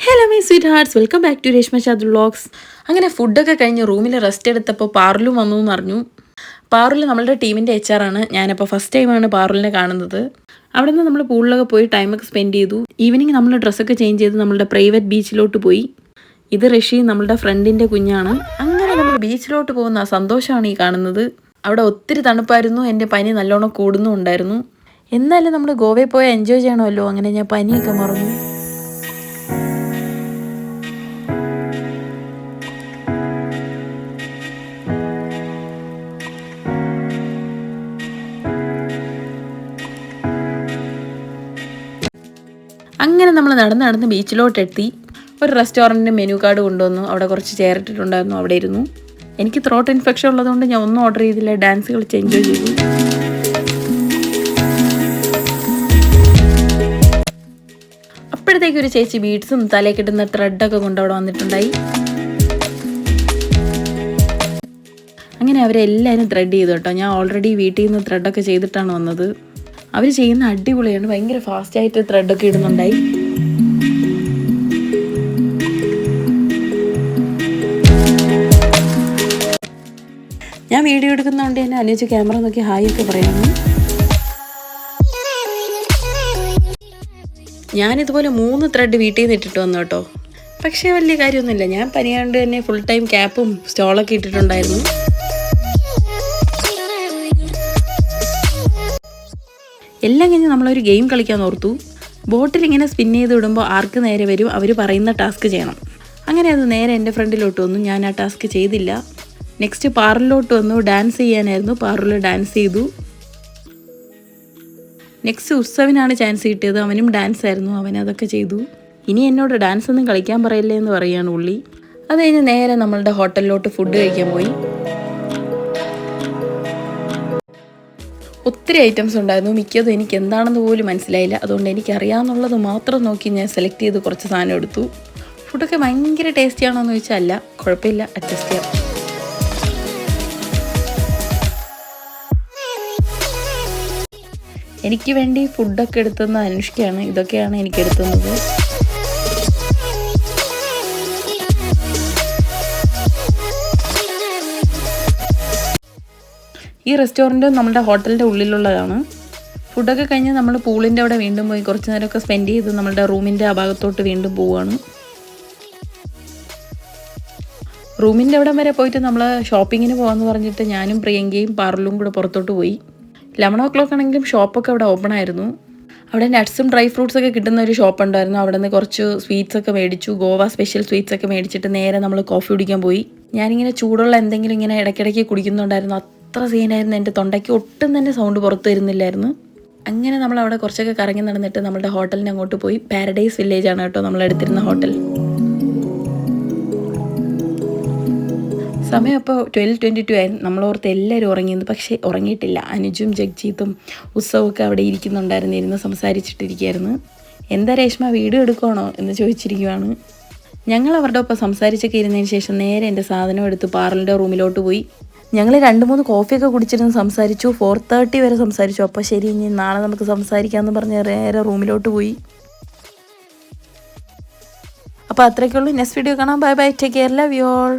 Hello my sweet hearts, welcome back to Reshma Shad vlogs. അങ്ങനെ ഫുഡൊക്കെ കഴിഞ്ഞ് റൂമിൽ റെസ്റ്റ് എടുത്തപ്പോൾ പാറുലും വന്നു എന്ന് അറിഞ്ഞു. പാറുൽ നമ്മളുടെ ടീമിൻ്റെ HR ആണ്. ഞാനപ്പോൾ ഫസ്റ്റ് ടൈമാണ് പാറുലിനെ കാണുന്നത്. അവിടെ നിന്ന് നമ്മൾ പൂളിലൊക്കെ പോയി ടൈമൊക്കെ സ്പെൻഡ് ചെയ്തു. ഈവനിങ് നമ്മൾ ഡ്രസ്സൊക്കെ ചേഞ്ച് ചെയ്ത് നമ്മളുടെ പ്രൈവറ്റ് ബീച്ചിലോട്ട് പോയി. ഇത് ഋഷി, നമ്മളുടെ ഫ്രണ്ടിൻ്റെ കുഞ്ഞാണ്. അങ്ങനെ നമ്മൾ ബീച്ചിലോട്ട് പോകുന്ന സന്തോഷമാണ് ഈ കാണുന്നത്. അവിടെ ഒത്തിരി തണുപ്പായിരുന്നു, എൻ്റെ പനി നല്ലോണം കൂടുന്നുണ്ടായിരുന്നു. എന്നാലും നമ്മൾ ഗോവയിൽ പോയി എൻജോയ് ചെയ്യണമല്ലോ. അങ്ങനെ ഞാൻ പനിയൊക്കെ മറന്നു. അങ്ങനെ നമ്മൾ നടന്ന് ബീച്ചിലോട്ടെത്തി. ഒരു റെസ്റ്റോറൻറ്റിൻ്റെ മെനു കാർഡ് കൊണ്ടുവന്നു. അവിടെ കുറച്ച് ചെയർ ഇട്ടിട്ടുണ്ടായിരുന്നു, അവിടെ ഇരുന്നു. എനിക്ക് ത്രോട്ട് ഇൻഫെക്ഷൻ ഉള്ളതുകൊണ്ട് ഞാൻ ഒന്നും ഓർഡർ ചെയ്തില്ല, ഡാൻസ് കളിച്ച് എൻജോയ് ചെയ്തു. അപ്പോഴത്തേക്കൊരു ചേച്ചി ബീഡ്സും തലയിൽ കിട്ടുന്ന ത്രെഡൊക്കെ കൊണ്ട് അവിടെ വന്നിട്ടുണ്ടായി. അങ്ങനെ അവരെല്ലാവരും ത്രെഡ് ചെയ്തു കേട്ടോ. ഞാൻ ഓൾറെഡി വീട്ടിൽ നിന്ന് ത്രെഡൊക്കെ ചെയ്തിട്ടാണ് വന്നത്. അവർ ചെയ്യുന്ന അടിപൊളിയാണ്, ഭയങ്കര ഫാസ്റ്റായിട്ട് ത്രെഡൊക്കെ ഇടുന്നുണ്ടായി. ഞാൻ വീഡിയോ എടുക്കുന്നതുകൊണ്ട് തന്നെ അനുജ് ക്യാമറ നോക്കി ഹായ് ഒക്കെ പറയാമോ. ഞാനിതുപോലെ 3 ത്രെഡ് വീട്ടിൽ നിന്ന് ഇട്ടിട്ട് വന്നു കേട്ടോ. പക്ഷേ വലിയ കാര്യമൊന്നുമില്ല. ഞാൻ പനിയാണ്ട് തന്നെ ഫുൾ ടൈം ക്യാപ്പും സ്റ്റോളൊക്കെ ഇട്ടിട്ടുണ്ടായിരുന്നു. എല്ലാം കഴിഞ്ഞ് നമ്മളൊരു ഗെയിം കളിക്കാൻ ഓർത്തു. ബോട്ടിൽ ഇങ്ങനെ സ്പിൻ ചെയ്ത് വിടുമ്പോൾ ആർക്ക് നേരെ വരും അവർ പറയുന്ന ടാസ്ക് ചെയ്യണം. അങ്ങനെ അത് നേരെ എൻ്റെ ഫ്രണ്ടിലോട്ട് വന്നു. ഞാൻ ആ ടാസ്ക് ചെയ്തില്ല. നെക്സ്റ്റ് പാറുലിലോട്ട് വന്നു. ഡാൻസ് ചെയ്യാനായിരുന്നു. പാറുൽ ഡാൻസ് ചെയ്തു. നെക്സ്റ്റ് ഉത്സവിനാണ് ചാൻസ് കിട്ടിയത്. അവനും ഡാൻസ് ആയിരുന്നു, അവനതൊക്കെ ചെയ്തു. ഇനി എന്നോട് ഡാൻസ് ഒന്നും കളിക്കാൻ പറയില്ലേ എന്ന് പറയുകയാണ് പുള്ളി. അത് കഴിഞ്ഞ് നേരെ നമ്മളുടെ ഹോട്ടലിലോട്ട് ഫുഡ് കഴിക്കാൻ പോയി. ഒത്തിരി ഐറ്റംസ് ഉണ്ടായിരുന്നു. മിക്കതും എനിക്ക് എന്താണെന്ന് പോലും മനസ്സിലായില്ല. അതുകൊണ്ട് എനിക്കറിയാമെന്നുള്ളത് മാത്രം നോക്കി ഞാൻ സെലക്ട് ചെയ്ത് കുറച്ച് സാധനം എടുത്തു. ഫുഡൊക്കെ ഭയങ്കര ടേസ്റ്റി ആണോ എന്ന് ചോദിച്ചാൽ അല്ല, കുഴപ്പമില്ല, അഡ്ജസ്റ്റ് ചെയ്യാം. എനിക്ക് വേണ്ടി ഫുഡൊക്കെ എടുത്തുന്ന അനുഷ്കയാണ്. ഇതൊക്കെയാണ് എനിക്ക് എടുത്തുന്നത്. ഈ റെസ്റ്റോറൻറ്റ് നമ്മുടെ ഹോട്ടലിൻ്റെ ഉള്ളിലുള്ളതാണ്. ഫുഡൊക്കെ കഴിഞ്ഞ് നമ്മൾ പൂളിൻ്റെ അവിടെ വീണ്ടും പോയി കുറച്ച് നേരമൊക്കെ സ്പെൻഡ് ചെയ്ത് നമ്മളുടെ റൂമിൻ്റെ ആ ഭാഗത്തോട്ട് വീണ്ടും പോവുകയാണ്. റൂമിൻ്റെ അവിടം വരെ പോയിട്ട് നമ്മൾ ഷോപ്പിങ്ങിന് പോകാമെന്ന് പറഞ്ഞിട്ട് ഞാനും പ്രിയങ്കയും പാറുലും കൂടെ പുറത്തോട്ട് പോയി. 11 o'clock ആണെങ്കിലും ഷോപ്പൊക്കെ അവിടെ ഓപ്പൺ ആയിരുന്നു. അവിടെ നട്ട്സും ഡ്രൈ ഫ്രൂട്ട്സൊക്കെ കിട്ടുന്ന ഒരു ഷോപ്പ് ഉണ്ടായിരുന്നു. അവിടെ നിന്ന് കുറച്ച് സ്വീറ്റ്സൊക്കെ മേടിച്ചു. ഗോവ സ്പെഷ്യൽ സ്വീറ്റ്സൊക്കെ മേടിച്ചിട്ട് നേരെ നമ്മൾ കോഫി കുടിക്കാൻ പോയി. ഞാനിങ്ങനെ ചൂടുള്ള എന്തെങ്കിലും ഇങ്ങനെ ഇടയ്ക്കിടയ്ക്ക് കുടിക്കുന്നുണ്ടായിരുന്നു. അത്ര സീനായിരുന്നു. എൻ്റെ തൊണ്ടയ്ക്ക് ഒട്ടും തന്നെ സൗണ്ട് പുറത്ത് വരുന്നില്ലായിരുന്നു. അങ്ങനെ നമ്മൾ അവിടെ കുറച്ചൊക്കെ കറങ്ങി നടന്നിട്ട് നമ്മുടെ ഹോട്ടലിന് അങ്ങോട്ട് പോയി. പാരഡൈസ് വില്ലേജ് ആണ് കേട്ടോ നമ്മൾ എടുത്തിരുന്ന ഹോട്ടൽ. സമയം അപ്പോൾ 12:22 ആയിരുന്നു. നമ്മളോർത്ത് എല്ലാവരും ഉറങ്ങിയത്, പക്ഷേ ഉറങ്ങിയിട്ടില്ല. അനുജും ജഗ്ജീത്തും ഉത്സവമൊക്കെ അവിടെ ഇരിക്കുന്നുണ്ടായിരുന്നു. ഇരുന്ന് സംസാരിച്ചിട്ടിരിക്കുകയായിരുന്നു. എന്താ രേഷ്മ വീഡിയോ എടുക്കണോ എന്ന് ചോദിച്ചിരിക്കുവാണ്. ഞങ്ങൾ അവരുടെ ഒപ്പം സംസാരിച്ചൊക്കെ ഇരുന്നതിന് ശേഷം നേരെ എൻ്റെ സാധനം എടുത്ത് പാറുലിൻ്റെ റൂമിലോട്ട് പോയി. ഞങ്ങൾ 2-3 കോഫിയൊക്കെ കുടിച്ചിരുന്ന് സംസാരിച്ചു. 4:30 വരെ സംസാരിച്ചു. അപ്പോൾ ശരി, ഇനി നാളെ നമുക്ക് സംസാരിക്കാമെന്ന് പറഞ്ഞ് നേരെ റൂമിലോട്ട് പോയി. അപ്പോൾ അത്രയ്ക്കുള്ളൂ. നെക്സ്റ്റ് വീഡിയോ കാണാം. Bye bye, take care, love you all.